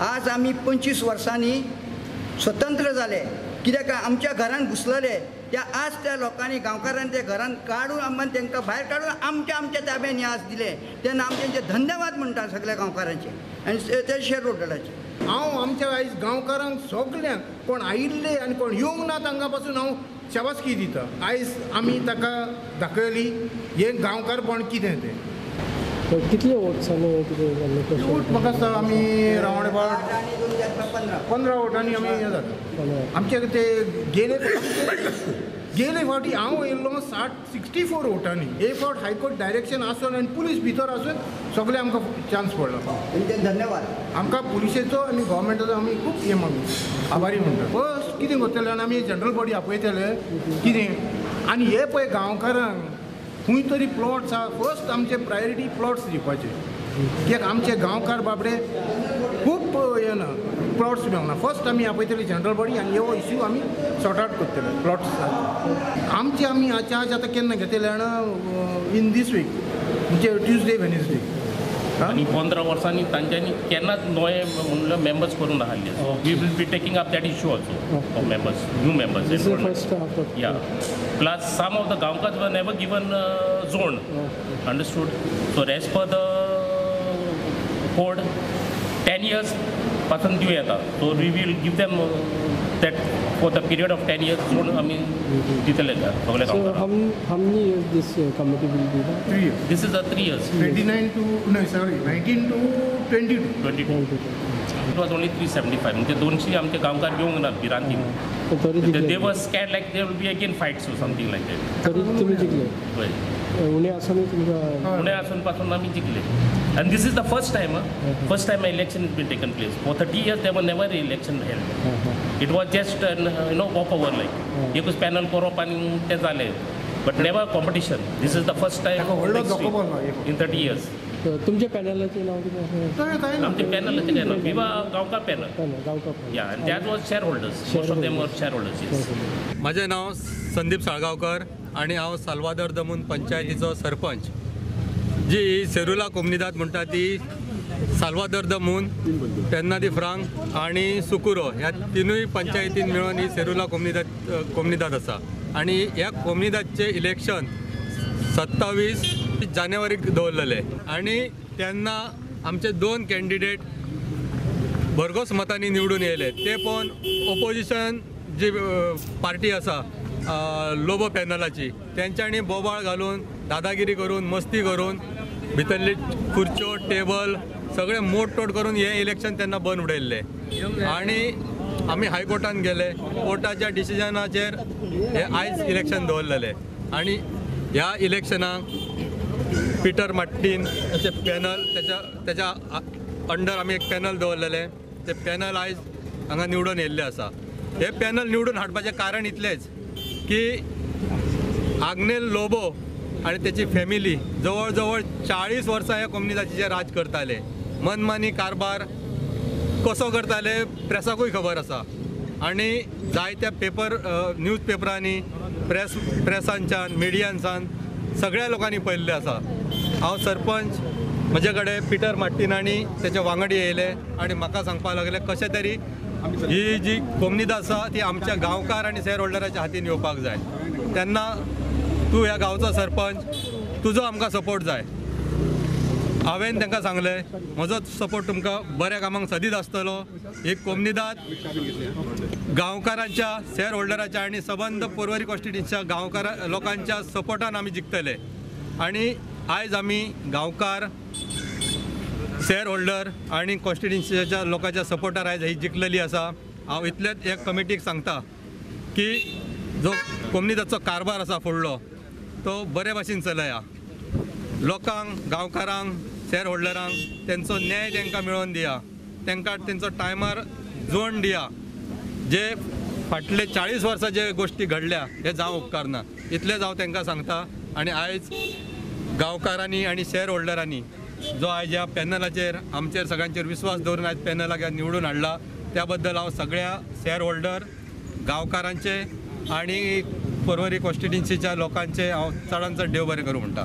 आज आम्ही 25 वर्सांनी स्वतंत्र झाले, कित्याक आमच्या घरान घुसलेले त्या आज त्या लोकांनी गांवकारांनी ते घरान काढून आम्हाला त्यांना भायर काढून आमच्या ताब्यान हे आज दिले, तेन्ना आमी तेंचे धन्यवाद म्हणटा सगळ्या गांवकारांचे आनी ते शेअर होल्डराचे। हांव आमच्या आयज गांवकारांक सगळ्यांक कोण आयिल्ले आनी कोण येवंक ना तांकां पासून हांव शाबासकी दिता। आयज आमी ताका दाखयली हे गांवकारपण कितें तें। कितले वोट्सांनी कितें वोट म्हाका दिसता आमी रावंड अबावट 15 वोटांनी आमी हे जाता। आमचे ते गेले फावटी हांव येयल्लो 64 वोटांनी। एक फावट हायकोर्ट डायरेक्शन आसून आनी पुलीस भितर आसून सगळे आमकां चान्स पडला। तेंचे धन्यवाद। आमकां पुलिशेचो आनी गव्हर्मेंटाचो आमी खूब हे मागू आभारी म्हणटा। फस्ट कितें करतले आनी आमी जनरल बॉडी आपयतले कितें आनी हे पळय गांवकारांक खंय तरी प्लॉट्स आहा, फस्ट आमचे प्रायोरिटी प्लॉट्स दिवपाचे, कित्याक आमचे गांवकार बाबडे खूब हे ना प्लॉट्स मेळना। फस्ट आमी आपयतली जनरल बॉडी आनी हो इश्यू आमी सॉर्ट आउट करतले प्लॉट्स आमचे। आमी चार्ज आतां केन्ना घेतले जाणा इन दीस वीक म्हणजे ट्युजडे वेनसडे आणि 15 वर्सांनी तांच्यांनी केन्नाच नवे म्हणलं मेंबर्स करून राहिले। We will be taking up that issue also of members, new members. या प्लस सम ऑफ द गांवकार्स were never given zone, understood. So as per the code 10 years पासून दिव येता, so we will give them that for the period of 10 years zone आम्ही दितले सगळे गांवकार। how many years this committee will be? 3 years. This is a 3 years, 19 to 22. It was only 375 म्हणजे 200 आमचे गांवकार येऊंक ना भिरांती। They were scared like there will be again fights or something like that. तरी तुम्ही जिंकले? होय, उणे असून तुमचा पुणे असून पासून आम्ही जिंकले। And this is the first time election has been taken place. For 30 years there were never election held. It was just walk over like एकूच पॅनल करप आनी ते जाले, but never competition. This is the first time in 30 years. तुमच्या पॅनलाचे नाव किती? आमचे पॅनलाचे काय नाव विवा गांवकार पॅनल। या and that was shareholders. Most of them were shareholders. Yes. माझे नाव संदीप साळगावकर आणि हांव साल्वादोर दमून पंचायतीचो सरपंच। जी सेरुला कोमनिदाद म्हणटा ती साल्वादोर दमून, पेन्ना दी फ्रांक आणि सुकुरो ह्या तिनूय पंचायतीन मेळून ही सेरुला कोमनिदाद आसा। आणि ह्या कोमनिदादचे इलेक्शन 27 जानेवारीक दवरलेले आणि तेन्ना आमचे 2 कॅन्डिडेट भरघोस मतांनी निवडून येयले। ते पण ओपोजिशन जी पार्टी आसा लोबो पॅनलाची, त्यांच्यानी बोबाळ घालून दादागिरी करून मस्ती करून भितरली खुर्च्यो टेबल सगळे मोडतोड करून हे इलेक्शन त्यांना बंद उडयल्ले। आणि आमी हायकोर्टान गेले, कोर्टाच्या डिसिजनाचेर हे आयज इलेक्शन दवरलेले। आणि ह्या इलेक्शनाक पीटर मार्टिन त्याचे पॅनल त्याच्या अंडर आमी एक पॅनल दवरलेले। ते पॅनल आयज हांगा निवडून येयल्ले आसा। हे पॅनल निवडून हाडपाचें कारण इतलेंच की आग्नेल लोबो आणि त्याची फॅमिली जवळ जवळ 40 वर्सां ह्या कोमनिदादीचेर राज करताले। मनमानी कारबार कसो करताले प्रेसाकूय खबर आसा आणि जायत्या न्यूज पेपरांनी प्रेसांच्यान मिडियांसान सगळ्या लोकांनी पळयल्लें आसा। हांव सरपंच, म्हजे कडेन पीटर मार्टिन आनी तेचे वांगडी येयले आणि म्हाका सांगपाक लागले कशें तरी ही जी कोमनिदाद आसा ती आमच्या गांवकार आनी शेअर होल्डराच्या हातीन येवपाक जाय। तेन्ना तूं ह्या गांवचो सरपंच, तुजो आमकां सपोर्ट जाय। हांवें तांकां सांगलें म्हजो सपोर्ट तुमकां बऱ्या कामांक सदीत आसतलो। ही कोमनिदाद गांवकारांच्या, शेअर होल्डराच्या आनी सबंद पर्वरी कॉन्स्टिट्युएन्सीच्या गांवकार लोकांच्या सपोर्टान आमी जिखतले। आणि आयज आमी गांवकार, शेअर होल्डर आणि कॉन्स्टिट्युएन्सीच्या लोकांच्या सपोर्टार आयज ही जिखलेली आसा। हांव इतलेंच एक कमिटीक सांगता की जो कोमनिदादचो कारभार आसा फुडलो तो बरे भाशेन चलया। लोकांक, गांवकारांक, शेअर होल्डरांक तेंचो न्याय तांकां मेळोवन दिया, तांकां तेंचो टायमार जोड दिया। जे फाटले 40 वर्सां जे गोष्टी घडल्या हे जावं उपकारना, इतलेंच हांव तांकां सांगता। आणि आयज गांवकारांनी आणि शेअर होल्डरांनी जो आयज ह्या पॅनलाचेर आमचेर सगळ्यांचेर विश्वास दवरून आयज पॅनलाक निवडून हाडला त्या बद्दल हांव सगळ्या शेअर होल्डर, गांवकारांचे आणि पर्वरी कॉन्स्टिट्युएन्सीच्या लोकांचे हांव चडांत चड देव बरें करूं म्हणटा।